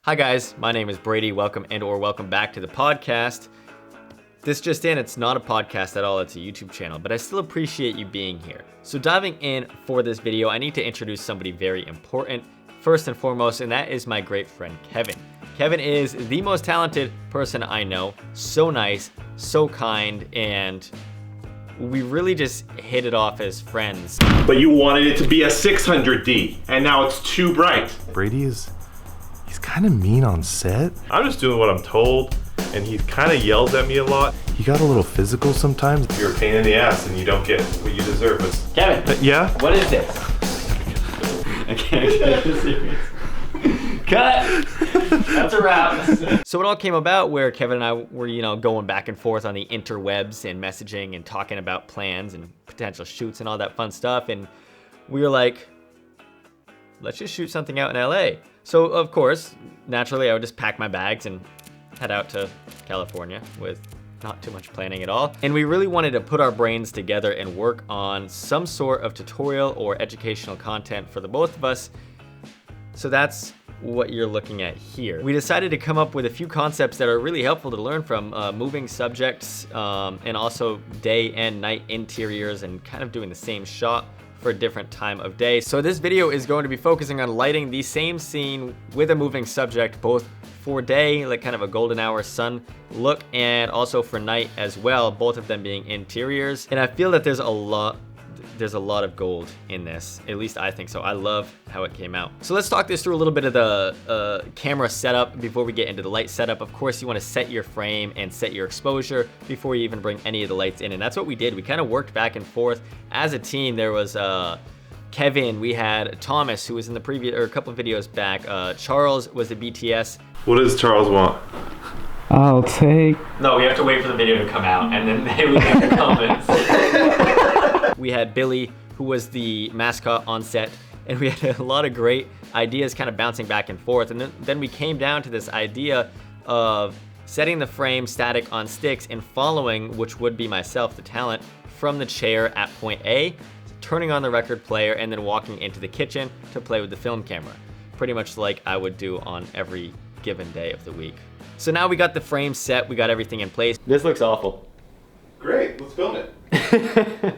Hi guys, my name is Brady. Welcome welcome back to the podcast. This just in, it's not a podcast at all, it's a YouTube channel, but I still appreciate you being here. So diving in for this video, I need to introduce somebody very important, first and foremost, and that is my great friend, Kevin. Kevin is the most talented person I know, so nice, so kind, and we really just hit it off as friends. But you wanted it to be a 600D, and now it's too bright. He's kind of mean on set. I'm just doing what I'm told, and he kind of yells at me a lot. He got a little physical sometimes. You're a pain in the ass, and you don't get what you deserve. Kevin, Yeah? what is this? I can't get this serious. Cut! That's a wrap. So it all came about where Kevin and I were, going back and forth on the interwebs and messaging and talking about plans and potential shoots and all that fun stuff. And we were like, let's just shoot something out in LA. So of course, naturally, I would just pack my bags and head out to California with not too much planning at all. And we really wanted to put our brains together and work on some sort of tutorial or educational content for the both of us. So that's what you're looking at here. We decided to come up with a few concepts that are really helpful to learn from, moving subjects and also day and night interiors and kind of doing the same shot for a different time of day. So this video is going to be focusing on lighting the same scene with a moving subject, both for day, like kind of a golden hour sun look, and also for night as well, both of them being interiors. And I feel that there's a lot of gold in this. At least I think so. I love how it came out. So let's talk this through a little bit of the camera setup before we get into the light setup. Of course, you want to set your frame and set your exposure before you even bring any of the lights in. And that's what we did. We kind of worked back and forth as a team. There was Kevin, we had Thomas, who was in the previous, or a couple of videos back. Charles was the BTS. What does Charles want? I'll take... No, we have to wait for the video to come out and then they would make the comments. We had Billy, who was the mascot on set, and we had a lot of great ideas kind of bouncing back and forth. And then we came down to this idea of setting the frame static on sticks and following, which would be myself, the talent, from the chair at point A, turning on the record player, and then walking into the kitchen to play with the film camera. Pretty much like I would do on every given day of the week. So now we got the frame set, we got everything in place. This looks awful. Great, let's film it.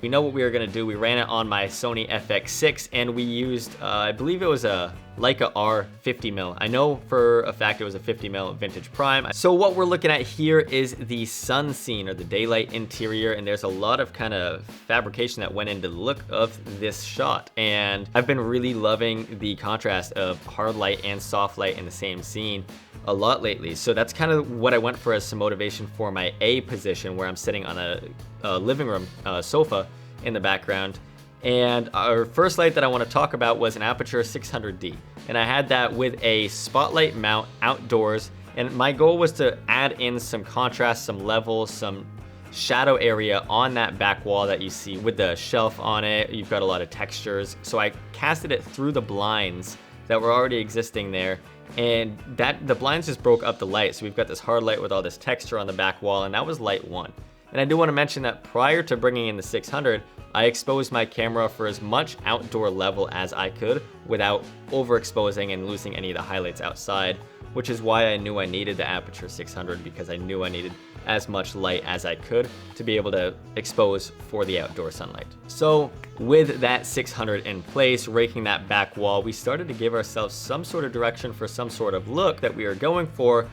We know what we were gonna do. We ran it on my Sony FX6 and we used, I believe it was a Leica R 50mm. I know for a fact it was a 50mm vintage prime. So what we're looking at here is the sun scene or the daylight interior, and there's a lot of kind of fabrication that went into the look of this shot. And I've been really loving the contrast of hard light and soft light in the same scene a lot lately. So that's kind of what I went for as some motivation for my A position, where I'm sitting on a living room sofa in the background. And our first light that I want to talk about was an Aperture 600D. And I had that with a spotlight mount outdoors. And my goal was to add in some contrast, some level, some shadow area on that back wall that you see with the shelf on it. You've got a lot of textures. So I casted it through the blinds that were already existing there. And the blinds just broke up the light. So we've got this hard light with all this texture on the back wall, and that was light one. And I do want to mention that prior to bringing in the 600, I exposed my camera for as much outdoor level as I could without overexposing and losing any of the highlights outside, which is why I knew I needed the Aperture 600, because I knew I needed as much light as I could to be able to expose for the outdoor sunlight. So with that 600 in place, raking that back wall, we started to give ourselves some sort of direction for some sort of look that we are going for,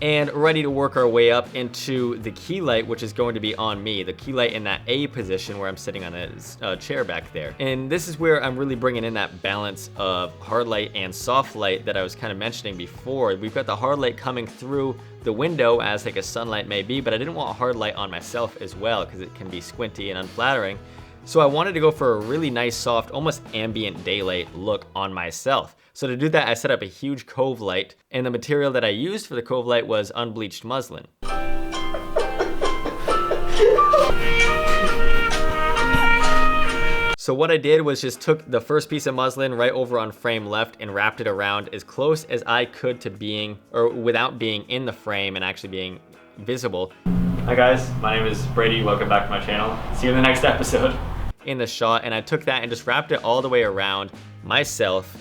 and ready to work our way up into the key light, which is going to be on me, the key light in that A position where I'm sitting on a chair back there. And this is where I'm really bringing in that balance of hard light and soft light that I was kind of mentioning before. We've got the hard light coming through the window as like a sunlight may be, but I didn't want hard light on myself as well because it can be squinty and unflattering. So I wanted to go for a really nice, soft, almost ambient daylight look on myself. So to do that, I set up a huge cove light, and the material that I used for the cove light was unbleached muslin. So what I did was just took the first piece of muslin right over on frame left and wrapped it around as close as I could to being, or without being in the frame and actually being visible. Hi guys, my name is Brady. Welcome back to my channel. See you in the next episode. In the shot, and I took that and just wrapped it all the way around myself,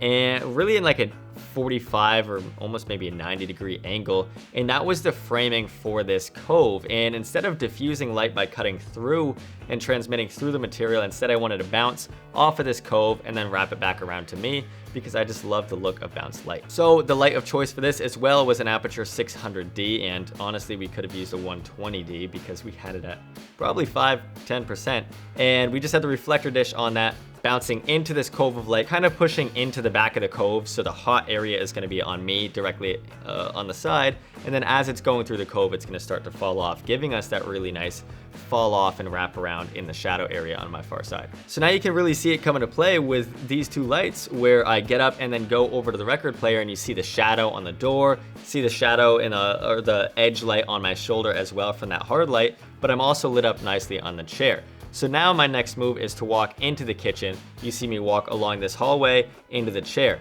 and really in like a 45 or almost maybe a 90-degree angle, and that was the framing for this cove. And instead of diffusing light by cutting through and transmitting through the material, instead I wanted to bounce off of this cove and then wrap it back around to me, because I just love the look of bounced light. So the light of choice for this as well was an aperture 600D, and honestly we could have used a 120D because we had it at probably 5-10%, and we just had the reflector dish on that, bouncing into this cove of light, kind of pushing into the back of the cove, so the hot area is going to be on me directly on the side, and then as it's going through the cove, it's going to start to fall off, giving us that really nice fall off and wrap around in the shadow area on my far side. So now you can really see it come into play with these two lights, where I get up and then go over to the record player, and you see the shadow on the door, see the shadow in or the edge light on my shoulder as well from that hard light, but I'm also lit up nicely on the chair. So now my next move is to walk into the kitchen. You see me walk along this hallway into the chair.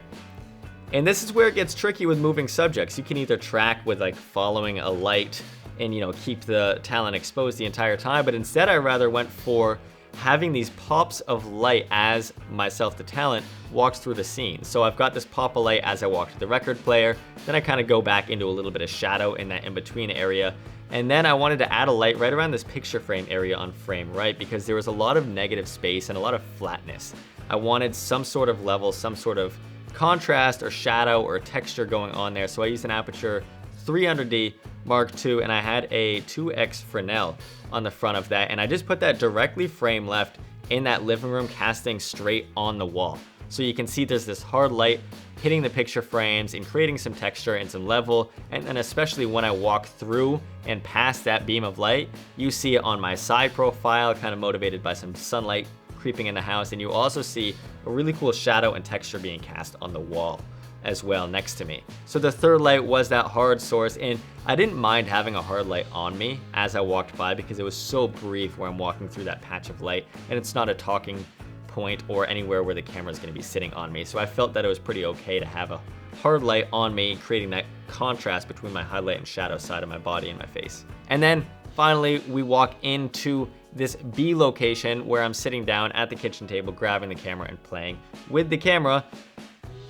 And this is where it gets tricky with moving subjects. You can either track with like following a light and, you know, keep the talent exposed the entire time, but instead I rather went for having these pops of light as myself, the talent, walks through the scene. So I've got this pop of light as I walk to the record player, then I kind of go back into a little bit of shadow in that in-between area. And then I wanted to add a light right around this picture frame area on frame right, because there was a lot of negative space and a lot of flatness. I wanted some sort of level, some sort of contrast or shadow or texture going on there. So I used an aperture 300D Mark II, and I had a 2X Fresnel on the front of that. And I just put that directly frame left in that living room, casting straight on the wall. So you can see there's this hard light hitting the picture frames and creating some texture and some level. And then especially when I walk through and past that beam of light, you see it on my side profile, kind of motivated by some sunlight creeping in the house. And you also see a really cool shadow and texture being cast on the wall as well next to me. So the third light was that hard source, and I didn't mind having a hard light on me as I walked by, because it was so brief where I'm walking through that patch of light, and it's not a talking point or anywhere where the camera is going to be sitting on me. So I felt that it was pretty okay to have a hard light on me, creating that contrast between my highlight and shadow side of my body and my face. And then finally, we walk into this B location where I'm sitting down at the kitchen table, grabbing the camera and playing with the camera,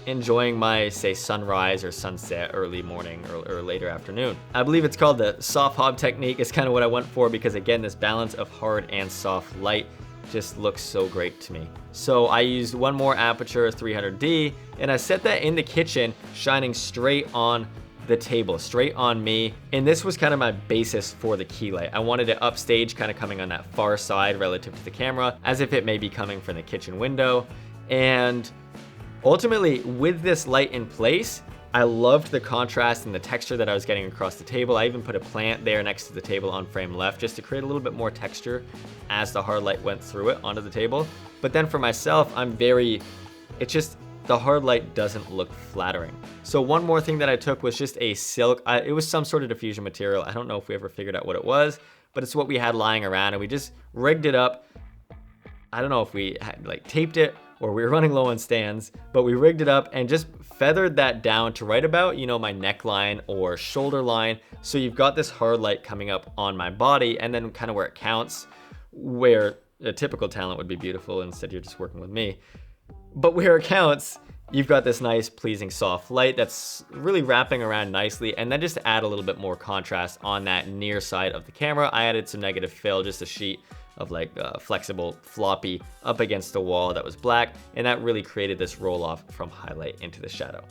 enjoying my, say, sunrise or sunset, early morning or later afternoon. I believe it's called the soft hob technique is kind of what I went for, because again, this balance of hard and soft light just looks so great to me. So I used one more aperture 300D, and I set that in the kitchen, shining straight on the table, straight on me. And this was kind of my basis for the key light. I wanted it upstage, kind of coming on that far side relative to the camera, as if it may be coming from the kitchen window. And ultimately, with this light in place, I loved the contrast and the texture that I was getting across the table. I even put a plant there next to the table on frame left, just to create a little bit more texture as the hard light went through it onto the table. But then for myself, it's just, the hard light doesn't look flattering. So one more thing that I took was just a silk, it was some sort of diffusion material. I don't know if we ever figured out what it was, but it's what we had lying around, and we just rigged it up. I don't know if we had like taped it or we were running low on stands, but we rigged it up and just feathered that down to right about, you know, my neckline or shoulder line. So you've got this hard light coming up on my body, and then kind of where it counts, where a typical talent would be beautiful, instead you're just working with me. But where it counts, you've got this nice, pleasing, soft light that's really wrapping around nicely. And then just to add a little bit more contrast on that near side of the camera, I added some negative fill, just a sheet of like flexible floppy up against the wall that was black, and that really created this roll off from highlight into the shadow.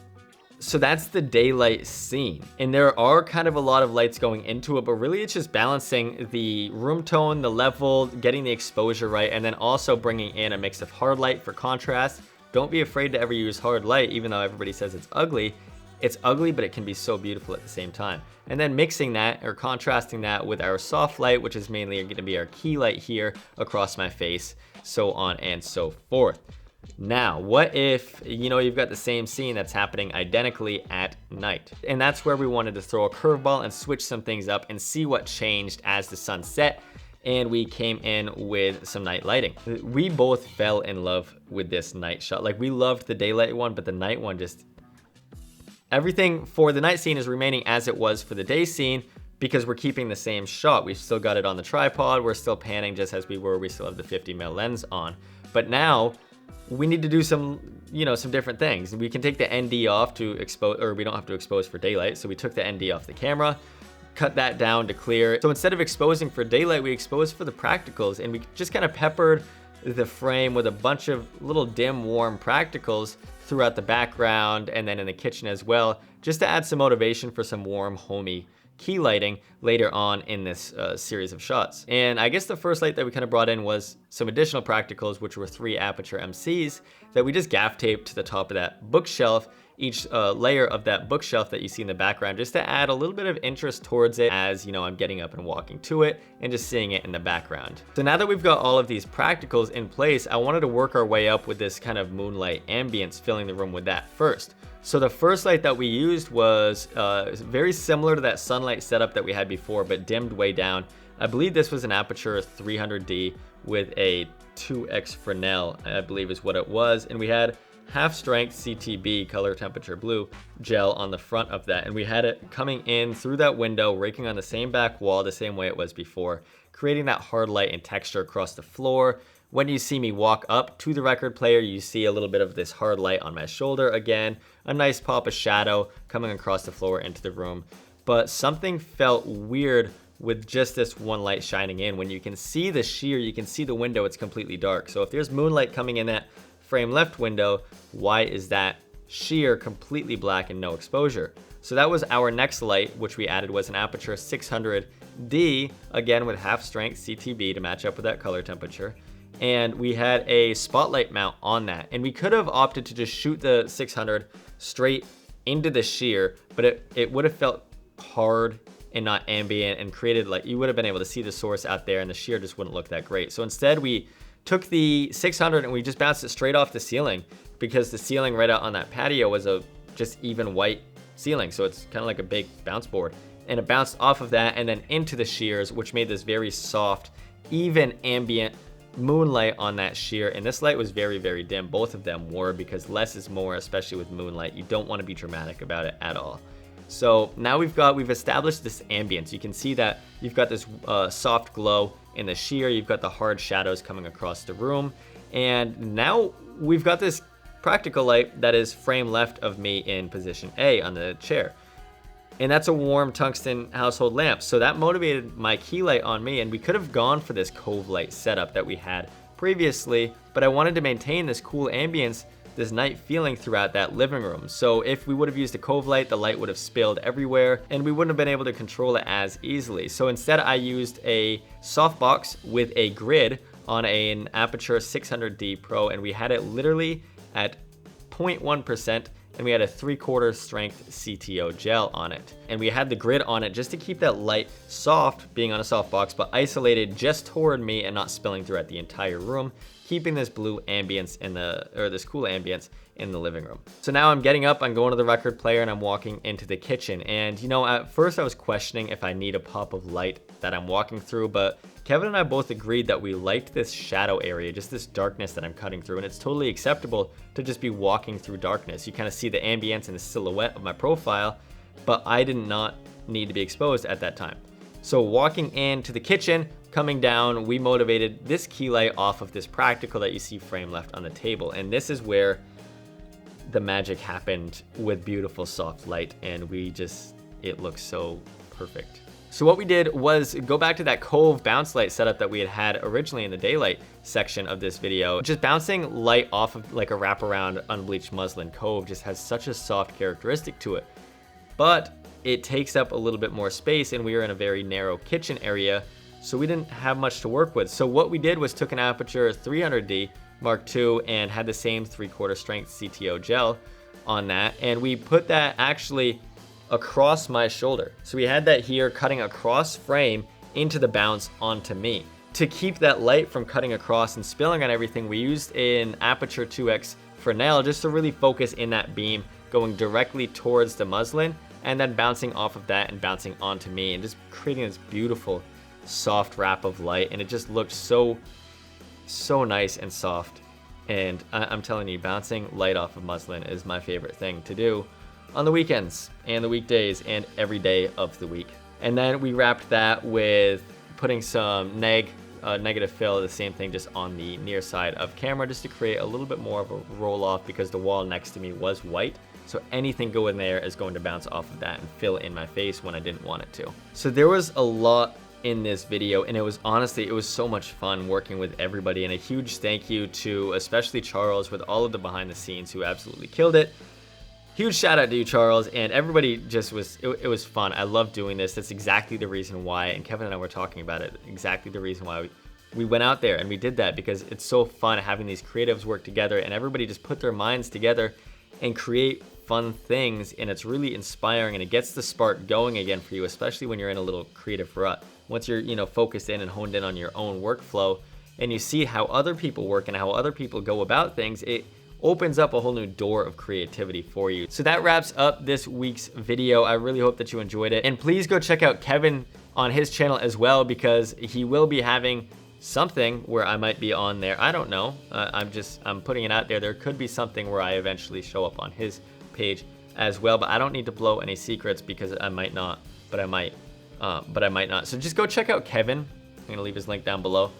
So that's the daylight scene, and there are kind of a lot of lights going into it, but really it's just balancing the room tone, the level, getting the exposure right, and then also bringing in a mix of hard light for contrast. Don't be afraid to ever use hard light, even though everybody says it's ugly. It's ugly, but it can be so beautiful at the same time. And then mixing that or contrasting that with our soft light, which is mainly going to be our key light here across my face, so on and so forth. Now, what if, you know, you've got the same scene that's happening identically at night? And that's where we wanted to throw a curveball and switch some things up and see what changed as the sun set. And we came in with some night lighting. We both fell in love with this night shot. Like, we loved the daylight one, but the night one just, everything for the night scene is remaining as it was for the day scene, because we're keeping the same shot. We've still got it on the tripod. We're still panning just as we were. We still have the 50mm lens on. But now we need to do some, some different things. We can take the ND off to expose, or we don't have to expose for daylight. So we took the ND off the camera, cut that down to clear. So instead of exposing for daylight, we exposed for the practicals, and we just kind of peppered the frame with a bunch of little dim, warm practicals throughout the background and then in the kitchen as well, just to add some motivation for some warm, homey key lighting later on in this series of shots. And I guess the first light that we kind of brought in was some additional practicals, which were 3 aperture MCs that we just gaff taped to the top of that bookshelf, each layer of that bookshelf that you see in the background, just to add a little bit of interest towards it as, I'm getting up and walking to it and just seeing it in the background. So now that we've got all of these practicals in place, I wanted to work our way up with this kind of moonlight ambience, filling the room with that first. So the first light that we used was very similar to that sunlight setup that we had before, but dimmed way down. I believe this was an aperture 300D with a 2x Fresnel, I believe is what it was. And we had half strength CTB, color temperature blue, gel on the front of that. And we had it coming in through that window, raking on the same back wall, the same way it was before, creating that hard light and texture across the floor. When you see me walk up to the record player, you see a little bit of this hard light on my shoulder again, a nice pop of shadow coming across the floor into the room. But something felt weird with just this one light shining in. When you can see the sheer, you can see the window, it's completely dark. So if there's moonlight coming in that frame left window, why is that sheer completely black and no exposure? So that was our next light, which we added was an aperture 600D, again with half strength CTB to match up with that color temperature. And we had a spotlight mount on that. And we could have opted to just shoot the 600 straight into the sheer, but it would have felt hard and not ambient and created like, you would have been able to see the source out there and the sheer just wouldn't look that great. So instead we took the 600 and we just bounced it straight off the ceiling, because the ceiling right out on that patio was a just even white ceiling. So it's kind of like a big bounce board, and it bounced off of that and then into the shears, which made this very soft, even ambient moonlight on that sheer. And this light was very, very dim. Both of them were, because less is more, especially with moonlight. You don't want to be dramatic about it at all. So now we've established this ambience. You can see that you've got this soft glow in the sheer, you've got the hard shadows coming across the room, and now we've got this practical light that is frame left of me in position A on the chair. And that's a warm tungsten household lamp. So that motivated my key light on me, and we could have gone for this cove light setup that we had previously, but I wanted to maintain this cool ambience, this night feeling throughout that living room. So if we would have used a cove light, the light would have spilled everywhere and we wouldn't have been able to control it as easily. So instead I used a softbox with a grid on an aperture 600D Pro, and we had it literally at 0.1%, and we had a 3/4 strength CTO gel on it. And we had the grid on it just to keep that light soft, being on a softbox, but isolated just toward me and not spilling throughout the entire room, keeping this blue ambience this cool ambience in the living room. So now I'm getting up, I'm going to the record player, and I'm walking into the kitchen. And at first I was questioning if I need a pop of light that I'm walking through, but Kevin and I both agreed that we liked this shadow area, just this darkness that I'm cutting through, and it's totally acceptable to just be walking through darkness. You kind of see the ambience and the silhouette of my profile, but I did not need to be exposed at that time. So walking into the kitchen, coming down, we motivated this key light off of this practical that you see frame left on the table. And this is where the magic happened with beautiful soft light, and it looks so perfect. So what we did was go back to that cove bounce light setup that we had originally in the daylight section of this video. Just bouncing light off of like a wraparound unbleached muslin cove just has such a soft characteristic to it. But it takes up a little bit more space, and we were in a very narrow kitchen area, so we didn't have much to work with. So what we did was took an aperture 300D Mark II and had the same 3/4 strength CTO gel on that, and we put that actually across my shoulder. So we had that here cutting across frame into the bounce onto me. To keep that light from cutting across and spilling on everything, we used an aperture 2x Fresnel just to really focus in that beam, going directly towards the muslin and then bouncing off of that and bouncing onto me, and just creating this beautiful soft wrap of light. And it just looked so nice and soft. And I'm telling you, bouncing light off of muslin is my favorite thing to do on the weekends and the weekdays and every day of the week. And then we wrapped that with putting some neg negative fill, the same thing just on the near side of camera, just to create a little bit more of a roll off, because the wall next to me was white. So anything going there is going to bounce off of that and fill in my face when I didn't want it to. So there was a lot in this video, and it was so much fun working with everybody, and a huge thank you to especially Charles with all of the behind the scenes, who absolutely killed it. Huge shout out to you, Charles, and everybody. Just it was fun. I love doing this. That's exactly the reason why, and Kevin and I were talking about it, exactly the reason why we went out there and we did that, because it's so fun having these creatives work together and everybody just put their minds together and create fun things, and it's really inspiring, and it gets the spark going again for you, especially when you're in a little creative rut. Once you're, you know, focused in and honed in on your own workflow, and you see how other people work and how other people go about things, it opens up a whole new door of creativity for you. So that wraps up this week's video. I really hope that you enjoyed it, and please go check out Kevin on his channel as well, because he will be having something where I might be on there. I don't know. I'm putting it out there. There could be something where I eventually show up on his page as well, but I don't need to blow any secrets, because I might not, but I might not. So just go check out Kevin. I'm gonna leave his link down below,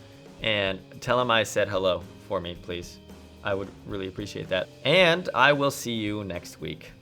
and tell him I said hello for me, please. I would really appreciate that. And I will see you next week.